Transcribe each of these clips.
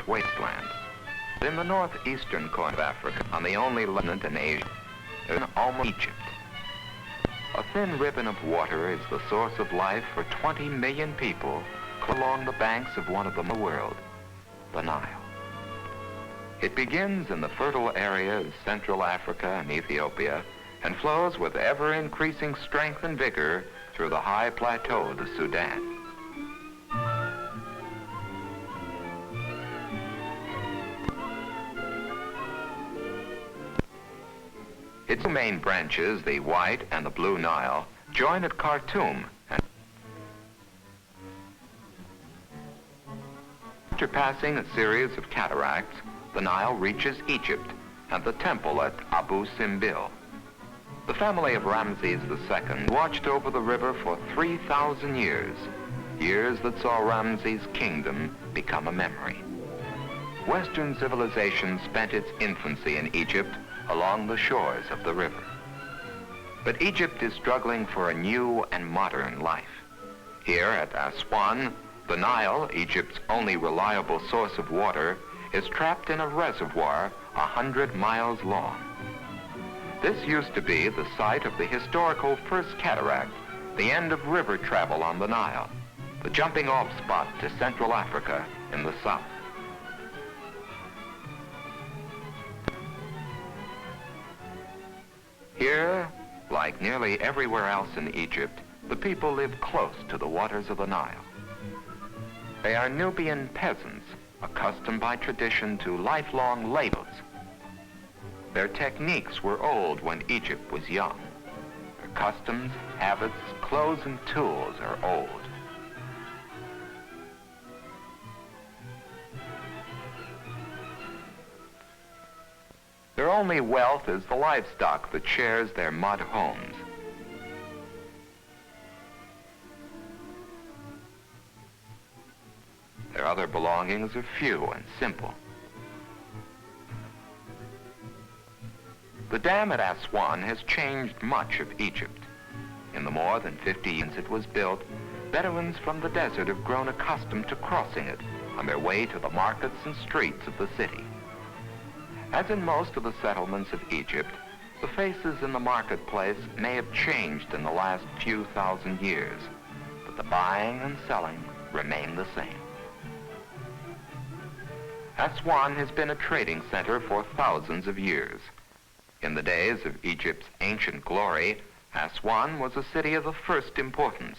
wasteland. In the northeastern corner of Africa, on the only continent in Asia, is almost Egypt. A thin ribbon of water is the source of life for 20 million people along the banks of one of them in the world, the Nile. It begins in the fertile area of Central Africa and Ethiopia and flows with ever-increasing strength and vigor through the high plateau of the Sudan. Its two main branches, the White and the Blue Nile, join at Khartoum. After passing a series of cataracts, the Nile reaches Egypt and the temple at Abu Simbel. The family of Ramses II watched over the river for 3,000 years, years that saw Ramses' kingdom become a memory. Western civilization spent its infancy in Egypt along the shores of the river. But Egypt is struggling for a new and modern life. Here at Aswan, the Nile, Egypt's only reliable source of water, is trapped in a reservoir 100 miles long. This used to be the site of the historical first cataract, the end of river travel on the Nile, the jumping off spot to Central Africa in the south. Here, like nearly everywhere else in Egypt, the people live close to the waters of the Nile. They are Nubian peasants, accustomed by tradition to lifelong labors. Their techniques were old when Egypt was young. Their customs, habits, clothes, and tools are old. Their only wealth is the livestock that shares their mud homes. Their other belongings are few and simple. The dam at Aswan has changed much of Egypt. In the more than 50 years it was built, Bedouins from the desert have grown accustomed to crossing it on their way to the markets and streets of the city. As in most of the settlements of Egypt, the faces in the marketplace may have changed in the last few thousand years, but the buying and selling remain the same. Aswan has been a trading center for thousands of years. In the days of Egypt's ancient glory, Aswan was a city of the first importance.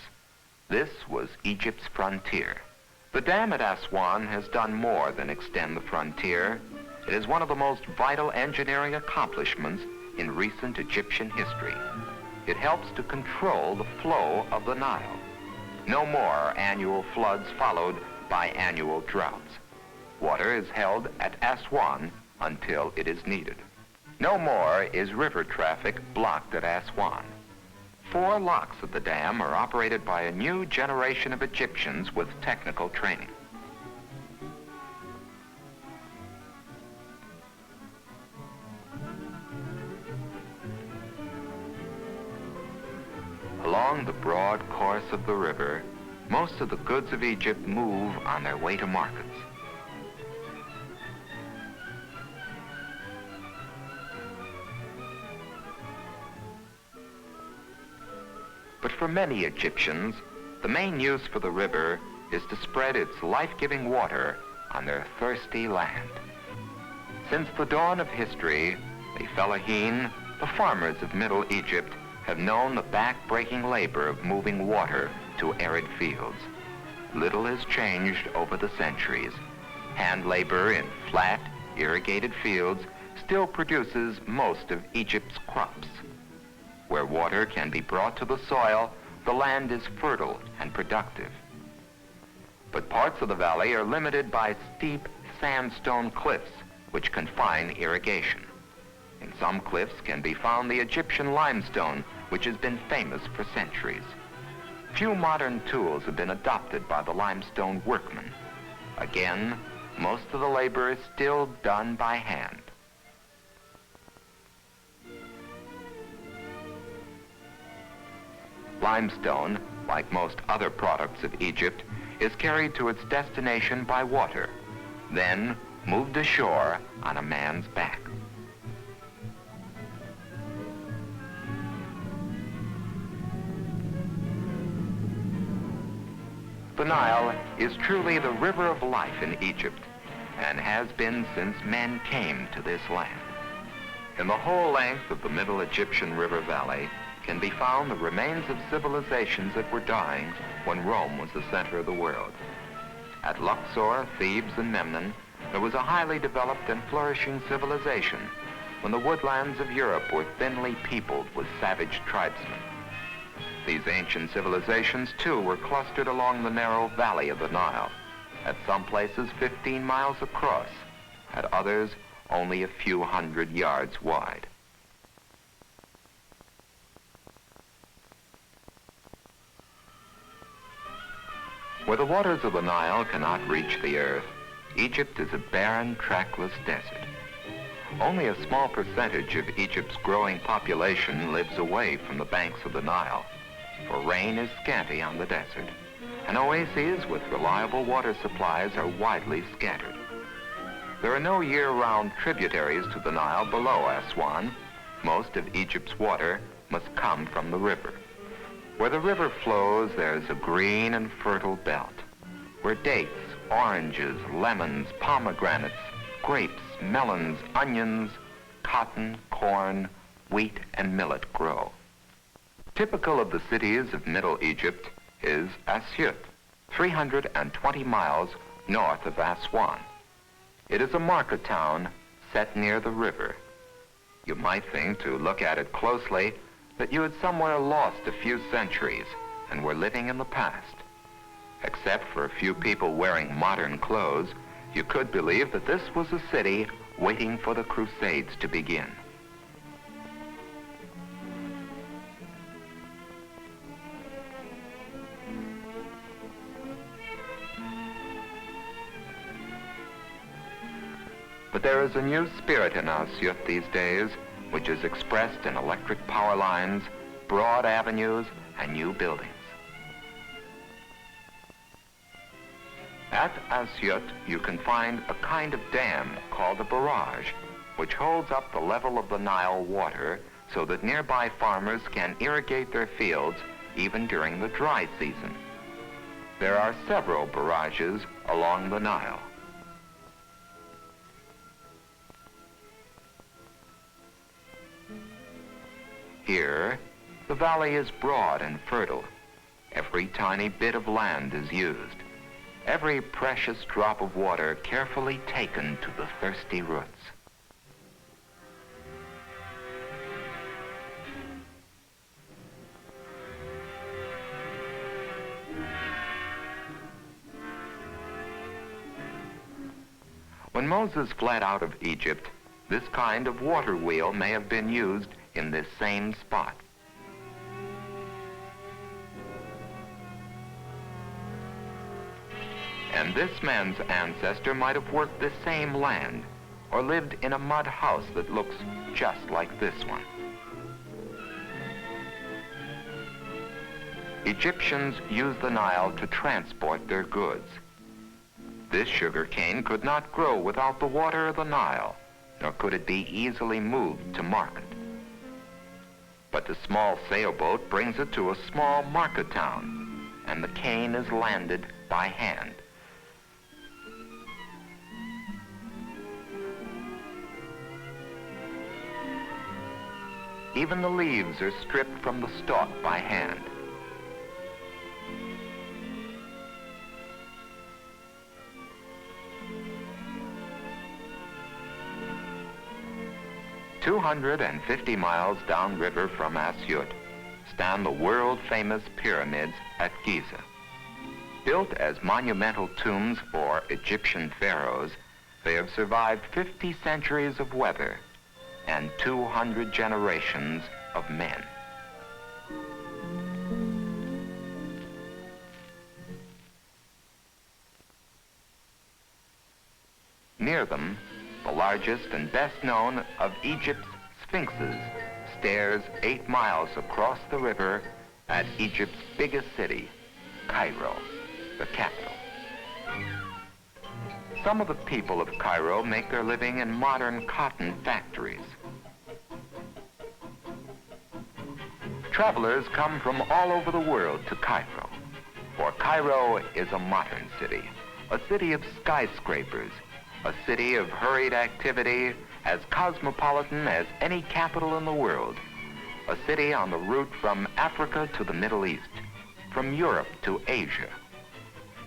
This was Egypt's frontier. The dam at Aswan has done more than extend the frontier. It is one of the most vital engineering accomplishments in recent Egyptian history. It helps to control the flow of the Nile. No more annual floods followed by annual droughts. Water is held at Aswan until it is needed. No more is river traffic blocked at Aswan. 4 locks of the dam are operated by a new generation of Egyptians with technical training. Along the broad course of the river, most of the goods of Egypt move on their way to markets. But for many Egyptians, the main use for the river is to spread its life-giving water on their thirsty land. Since the dawn of history, the fellahin, the farmers of Middle Egypt, have known the back-breaking labor of moving water to arid fields. Little has changed over the centuries. Hand labor in flat, irrigated fields still produces most of Egypt's crops. Where water can be brought to the soil, the land is fertile and productive. But parts of the valley are limited by steep sandstone cliffs, which confine irrigation. In some cliffs can be found the Egyptian limestone, which has been famous for centuries. Few modern tools have been adopted by the limestone workmen. Again, most of the labor is still done by hand. Limestone, like most other products of Egypt, is carried to its destination by water. then moved ashore on a man's back. The Nile is truly the river of life in Egypt and has been since men came to this land. In the whole length of the Middle Egyptian River Valley can be found the remains of civilizations that were dying when Rome was the center of the world. At Luxor, Thebes, and Memnon, there was a highly developed and flourishing civilization when the woodlands of Europe were thinly peopled with savage tribesmen. These ancient civilizations, too, were clustered along the narrow valley of the Nile, at some places 15 miles across, at others only a few hundred yards wide. Where the waters of the Nile cannot reach the earth, Egypt is a barren, trackless desert. Only a small percentage of Egypt's growing population lives away from the banks of the Nile, for rain is scanty on the desert, and oases with reliable water supplies are widely scattered. There are no year-round tributaries to the Nile below Aswan. Most of Egypt's water must come from the river. Where the river flows, there is a green and fertile belt, where dates, oranges, lemons, pomegranates, grapes, melons, onions, cotton, corn, wheat, and millet grow. Typical of the cities of Middle Egypt is Asyut, 320 miles north of Aswan. It is a market town set near the river. You might think, to look at it closely, that you had somewhere lost a few centuries and were living in the past. Except for a few people wearing modern clothes, you could believe that this was a city waiting for the Crusades to begin. But there is a new spirit in Asyut these days, which is expressed in electric power lines, broad avenues, and new buildings. At Asyut, you can find a kind of dam called a barrage, which holds up the level of the Nile water so that nearby farmers can irrigate their fields even during the dry season. There are several barrages along the Nile. Here, the valley is broad and fertile. Every tiny bit of land is used. Every precious drop of water carefully taken to the thirsty roots. When Moses fled out of Egypt, this kind of water wheel may have been used in this same spot. And this man's ancestor might have worked this same land or lived in a mud house that looks just like this one. Egyptians used the Nile to transport their goods. This sugar cane could not grow without the water of the Nile, nor could it be easily moved to market. But the small sailboat brings it to a small market town, and the cane is landed by hand. Even the leaves are stripped from the stalk by hand. "250 miles downriver from Asyut stand the world-famous pyramids at Giza. Built as monumental tombs for Egyptian pharaohs, they have survived 50 centuries of weather and 200 generations of men. Near them, the largest and best known of Egypt's sphinxes stares 8 miles across the river at Egypt's biggest city, Cairo, the capital. Some of the people of Cairo make their living in modern cotton factories. Travelers come from all over the world to Cairo, for Cairo is a modern city, a city of skyscrapers, a city of hurried activity, as cosmopolitan as any capital in the world, a city on the route from Africa to the Middle East, from Europe to Asia,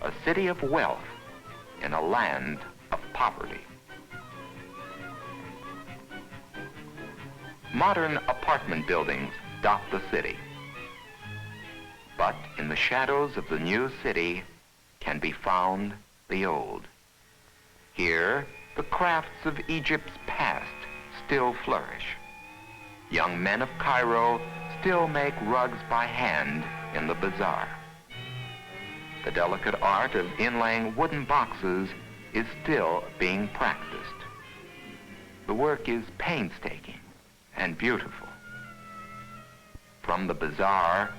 a city of wealth in a land of poverty. Modern apartment buildings dot the city, but in the shadows of the new city can be found the old. Here, the crafts of Egypt's past still flourish. Young men of Cairo still make rugs by hand in the bazaar. The delicate art of inlaying wooden boxes is still being practiced. The work is painstaking and beautiful. From the bazaar,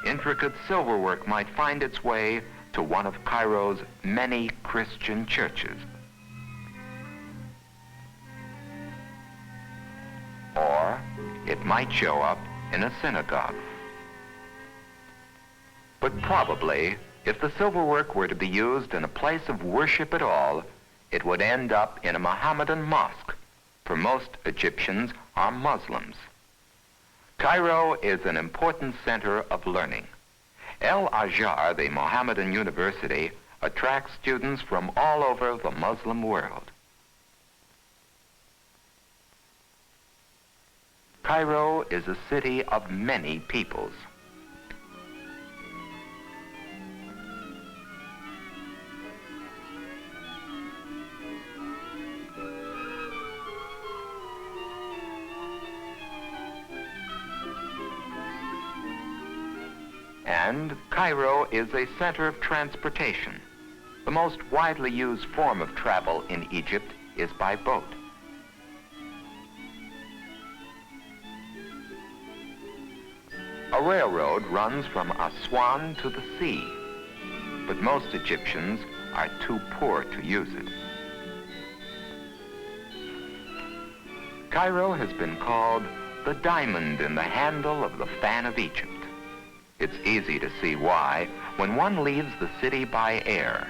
intricate silverwork might find its way to one of Cairo's many Christian churches. Or it might show up in a synagogue. But probably, if the silverwork were to be used in a place of worship at all, it would end up in a Mohammedan mosque, for most Egyptians are Muslims. Cairo is an important center of learning. El Azhar, the Mohammedan university, attracts students from all over the Muslim world. Cairo is a city of many peoples. And Cairo is a center of transportation. The most widely used form of travel in Egypt is by boat. A railroad runs from Aswan to the sea, but most Egyptians are too poor to use it. Cairo has been called the diamond in the handle of the fan of Egypt. It's easy to see why when one leaves the city by air.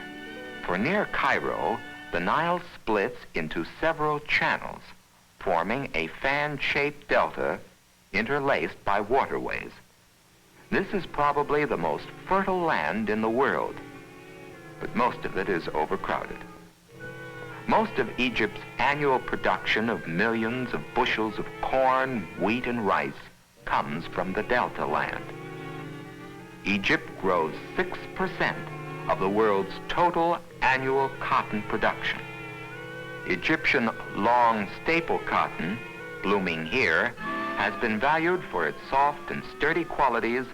For near Cairo, the Nile splits into several channels, forming a fan-shaped delta interlaced by waterways. This is probably the most fertile land in the world, but most of it is overcrowded. Most of Egypt's annual production of millions of bushels of corn, wheat, and rice comes from the delta land. Egypt grows 6% of the world's total annual cotton production. Egyptian long staple cotton, blooming here, has been valued for its soft and sturdy qualities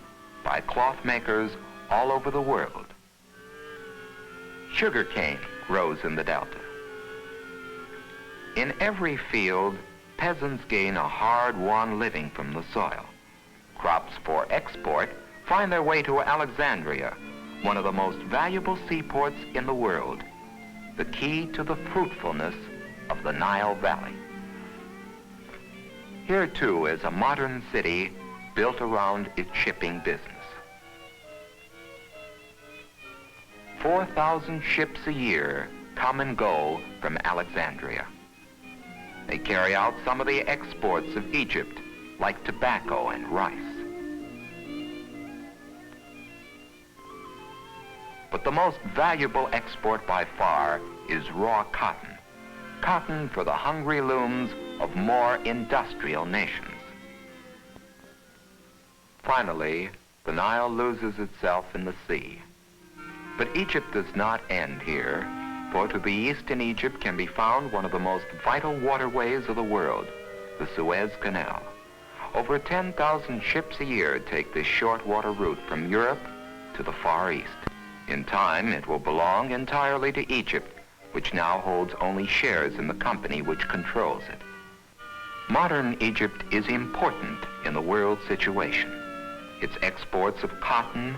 by cloth makers all over the world. Sugarcane grows in the delta. In every field, peasants gain a hard-won living from the soil. Crops for export find their way to Alexandria, one of the most valuable seaports in the world, the key to the fruitfulness of the Nile Valley. Here, too, is a modern city built around its shipping business. 4,000 ships a year come and go from Alexandria. They carry out some of the exports of Egypt, like tobacco and rice. But the most valuable export by far is raw cotton. Cotton for the hungry looms of more industrial nations. Finally, the Nile loses itself in the sea. But Egypt does not end here, for to the east in Egypt can be found one of the most vital waterways of the world, the Suez Canal. Over 10,000 ships a year take this short water route from Europe to the Far East. In time, it will belong entirely to Egypt, which now holds only shares in the company which controls it. Modern Egypt is important in the world situation. Its exports of cotton,